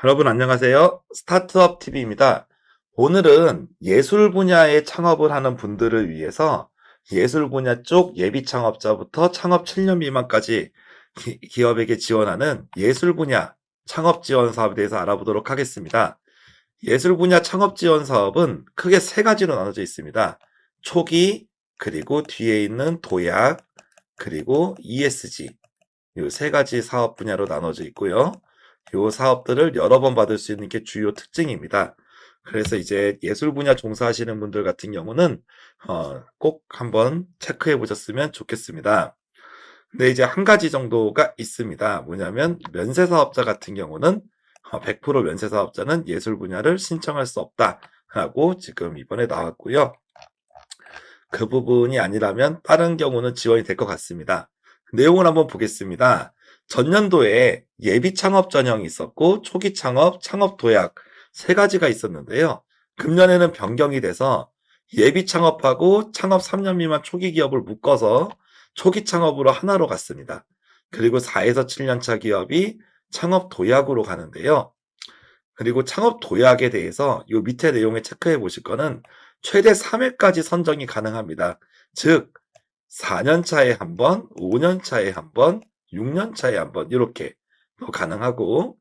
여러분 안녕하세요. 스타트업 TV입니다. 오늘은 예술 분야의 창업을 하는 분들을 위해서 예술 분야 쪽 예비 창업자부터 창업 7년 미만까지 기업에게 지원하는 예술 분야 창업 지원 사업에 대해서 알아보도록 하겠습니다. 예술 분야 창업 지원 사업은 크게 세 가지로 나눠져 있습니다. 초기, 그리고 뒤에 있는 도약, 그리고 ESG. 이 세 가지 사업 분야로 나눠져 있고요. 이 사업들을 여러 번 받을 수 있는 게 주요 특징입니다. 그래서 이제 예술 분야 종사하시는 분들 같은 경우는 꼭 한번 체크해 보셨으면 좋겠습니다. 근데 이제 한 가지 정도가 있습니다. 뭐냐면 면세 사업자 같은 경우는 100% 면세 사업자는 예술 분야를 신청할 수 없다라고 지금 이번에 나왔고요. 그 부분이 아니라면 다른 경우는 지원이 될 것 같습니다. 내용을 한번 보겠습니다. 전년도에 예비 창업 전형이 있었고 초기 창업, 창업 도약 세 가지가 있었는데요. 금년에는 변경이 돼서 예비 창업하고 창업 3년 미만 초기 기업을 묶어서 초기 창업으로 하나로 갔습니다. 그리고 4에서 7년 차 기업이 창업 도약으로 가는데요. 그리고 창업 도약에 대해서 요 밑에 내용에 체크해 보실 거는 최대 3회까지 선정이 가능합니다. 즉 4년 차에 한 번, 5년 차에 한 번, 6년 차에 한 번 이렇게 가능하고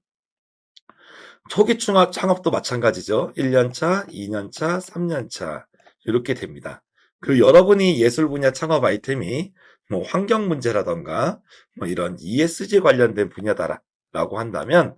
초기 창업도 마찬가지죠. 1년 차, 2년 차, 3년 차 이렇게 됩니다. 그리고 여러분이 예술 분야 창업 아이템이 뭐 환경 문제라던가 뭐 이런 ESG 관련된 분야다라고 한다면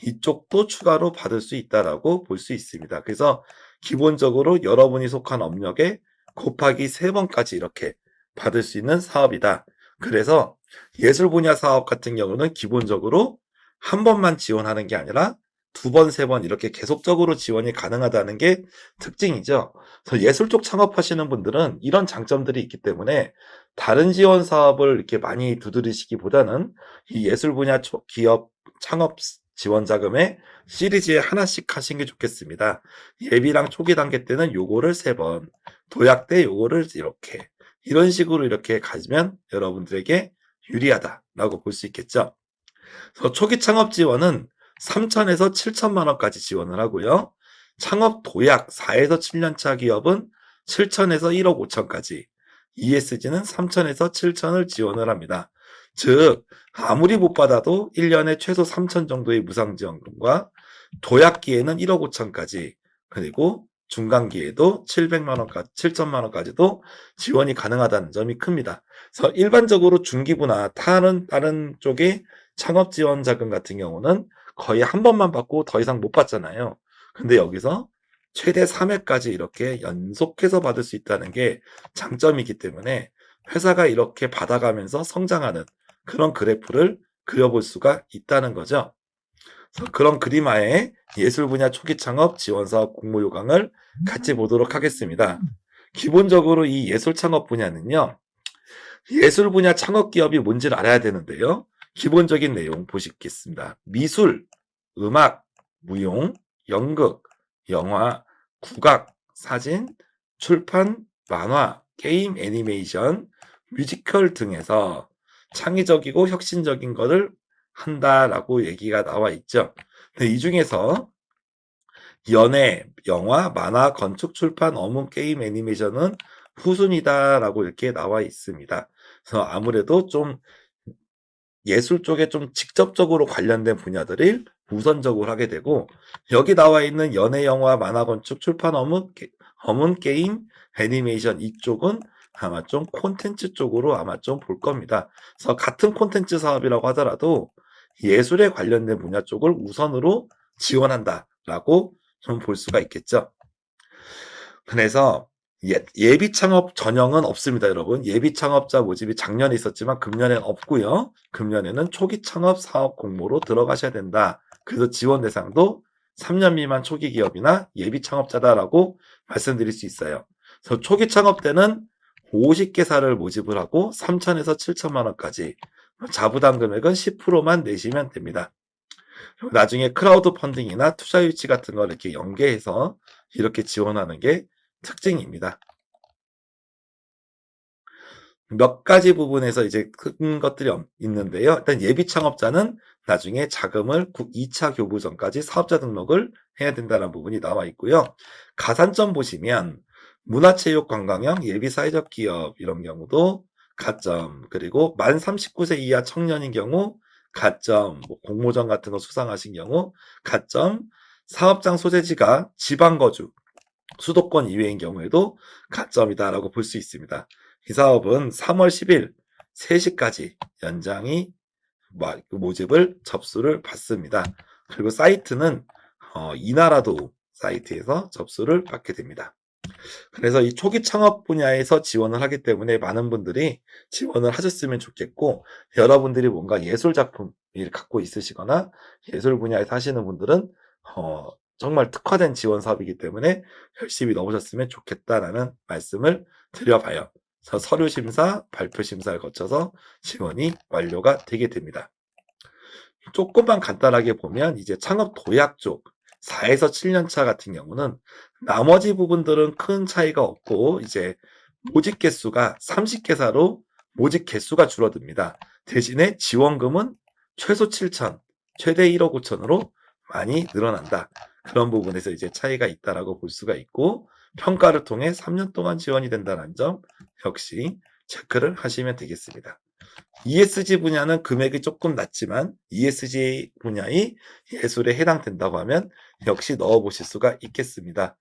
이쪽도 추가로 받을 수 있다라고 볼 수 있습니다. 그래서 기본적으로 여러분이 속한 업력에 곱하기 3번까지 이렇게 받을 수 있는 사업이다. 그래서 예술 분야 사업 같은 경우는 기본적으로 한 번만 지원하는 게 아니라 2번, 3번 이렇게 계속적으로 지원이 가능하다는 게 특징이죠. 그래서 예술 쪽 창업하시는 분들은 이런 장점들이 있기 때문에 다른 지원 사업을 이렇게 많이 두드리시기보다는 이 예술 분야 기업 창업 지원 자금에 시리즈에 하나씩 하신 게 좋겠습니다. 예비랑 초기 단계 때는 요거를 3번, 도약 때 요거를 이렇게 이런 식으로 이렇게 가지면 여러분들에게 유리하다라고 볼 수 있겠죠. 그래서 초기 창업 지원은 3천에서 7천만 원까지 지원을 하고요. 창업 도약 4에서 7년 차 기업은 7천에서 1억 5천까지, ESG는 3천에서 7천을 지원을 합니다. 즉 아무리 못 받아도 1년에 최소 3천 정도의 무상지원금과 도약기에는 1억 5천까지, 그리고 중간기에도 700만 원까지, 7천만 원까지도 지원이 가능하다는 점이 큽니다. 그래서 일반적으로 중기부나 다른 쪽에 창업 지원 자금 같은 경우는 거의 한 번만 받고 더 이상 못 받잖아요. 근데 여기서 최대 3회까지 이렇게 연속해서 받을 수 있다는 게 장점이기 때문에 회사가 이렇게 받아가면서 성장하는 그런 그래프를 그려볼 수가 있다는 거죠. 그래서 그런 그림하에 예술 분야 초기 창업 지원 사업 공모 요강을 같이 보도록 하겠습니다. 기본적으로 이 예술 창업 분야는요. 예술 분야 창업 기업이 뭔지를 알아야 되는데요. 기본적인 내용 보시겠습니다. 미술, 음악, 무용, 연극, 영화, 국악, 사진, 출판, 만화, 게임, 애니메이션, 뮤지컬 등에서 창의적이고 혁신적인 것을 한다라고 얘기가 나와 있죠. 이 중에서 연예, 영화, 만화, 건축, 출판, 어문, 게임, 애니메이션은 후순위다라고 이렇게 나와 있습니다. 그래서 아무래도 좀 예술 쪽에 좀 직접적으로 관련된 분야들을 우선적으로 하게 되고, 여기 나와 있는 연예, 영화, 만화, 건축, 출판, 어문, 게임, 애니메이션 이쪽은 아마 좀 콘텐츠 쪽으로 아마 좀 볼 겁니다. 그래서 같은 콘텐츠 사업이라고 하더라도 예술에 관련된 분야 쪽을 우선으로 지원한다라고 좀 볼 수가 있겠죠. 그래서 예비 창업 전형은 없습니다, 여러분. 예비 창업자 모집이 작년에 있었지만 금년에는 없고요. 금년에는 초기 창업 사업 공모로 들어가셔야 된다. 그래서 지원 대상도 3년 미만 초기 기업이나 예비 창업자다라고 말씀드릴 수 있어요. 그래서 초기 창업 때는 50개사를 모집을 하고 3천에서 7천만 원까지, 자부담 금액은 10%만 내시면 됩니다. 나중에 크라우드 펀딩이나 투자 유치 같은 걸 이렇게 연계해서 이렇게 지원하는 게 특징입니다. 몇 가지 부분에서 이제 큰 것들이 있는데요. 일단 예비 창업자는 나중에 자금을 2차 교부 전까지 사업자 등록을 해야 된다는 부분이 나와 있고요. 가산점 보시면 문화체육관광형 예비 사회적 기업 이런 경우도 가점, 그리고 만 39세 이하 청년인 경우 가점, 뭐 공모전 같은 거 수상하신 경우 가점, 사업장 소재지가 지방거주, 수도권 이외인 경우에도 가점이다라고 볼 수 있습니다. 이 사업은 3월 10일 3시까지 연장이 모집을 접수를 받습니다. 그리고 사이트는 이나라도 사이트에서 접수를 받게 됩니다. 그래서 이 초기 창업 분야에서 지원을 하기 때문에 많은 분들이 지원을 하셨으면 좋겠고, 여러분들이 뭔가 예술 작품을 갖고 있으시거나 예술 분야에서 하시는 분들은 정말 특화된 지원 사업이기 때문에 열심히 넣으셨으면 좋겠다라는 말씀을 드려봐요. 그래서 서류 심사, 발표 심사를 거쳐서 지원이 완료가 되게 됩니다. 조금만 간단하게 보면 이제 창업 도약 쪽 4에서 7년 차 같은 경우는 나머지 부분들은 큰 차이가 없고 이제 모집 개수가 30개사로 모집 개수가 줄어듭니다. 대신에 지원금은 최소 7천, 최대 1억 5천으로 많이 늘어난다. 그런 부분에서 이제 차이가 있다라고 볼 수가 있고, 평가를 통해 3년 동안 지원이 된다는 점 역시 체크를 하시면 되겠습니다. ESG 분야는 금액이 조금 낮지만 ESG 분야의 예술에 해당된다고 하면 역시 넣어보실 수가 있겠습니다.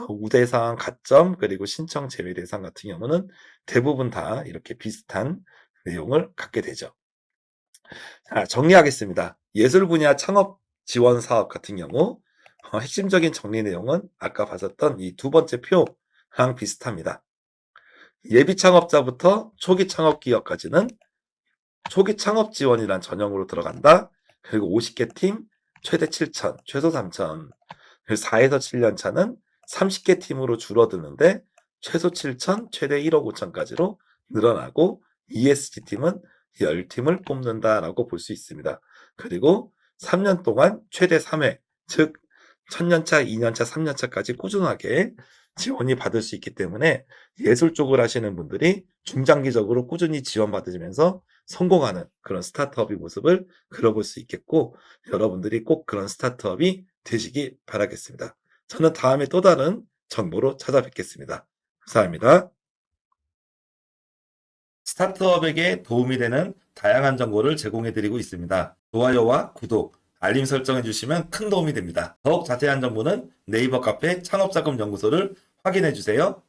우대상, 가점, 그리고 신청 제외 대상 같은 경우는 대부분 다 이렇게 비슷한 내용을 갖게 되죠. 자, 정리하겠습니다. 예술 분야 창업 지원 사업 같은 경우 핵심적인 정리 내용은 아까 봤었던 이 두 번째 표랑 비슷합니다. 예비 창업자부터 초기 창업 기업까지는 초기 창업 지원이란 전형으로 들어간다. 그리고 50개 팀 최대 7천, 최소 3천. 4에서 7년 차는 30개 팀으로 줄어드는데 최소 7천, 최대 1억 5천까지로 늘어나고, ESG 팀은 10팀을 뽑는다라고 볼 수 있습니다. 그리고 3년 동안 최대 3회, 즉 1000년차, 2년차, 3년차까지 꾸준하게 지원이 받을 수 있기 때문에 예술 쪽을 하시는 분들이 중장기적으로 꾸준히 지원받으면서 성공하는 그런 스타트업의 모습을 그려볼 수 있겠고, 여러분들이 꼭 그런 스타트업이 되시기 바라겠습니다. 저는 다음에 또 다른 정보로 찾아뵙겠습니다. 감사합니다. 스타트업에게 도움이 되는 다양한 정보를 제공해드리고 있습니다. 좋아요와 구독, 알림 설정해 주시면 큰 도움이 됩니다. 더욱 자세한 정보는 네이버 카페 창업자금연구소를 확인해 주세요.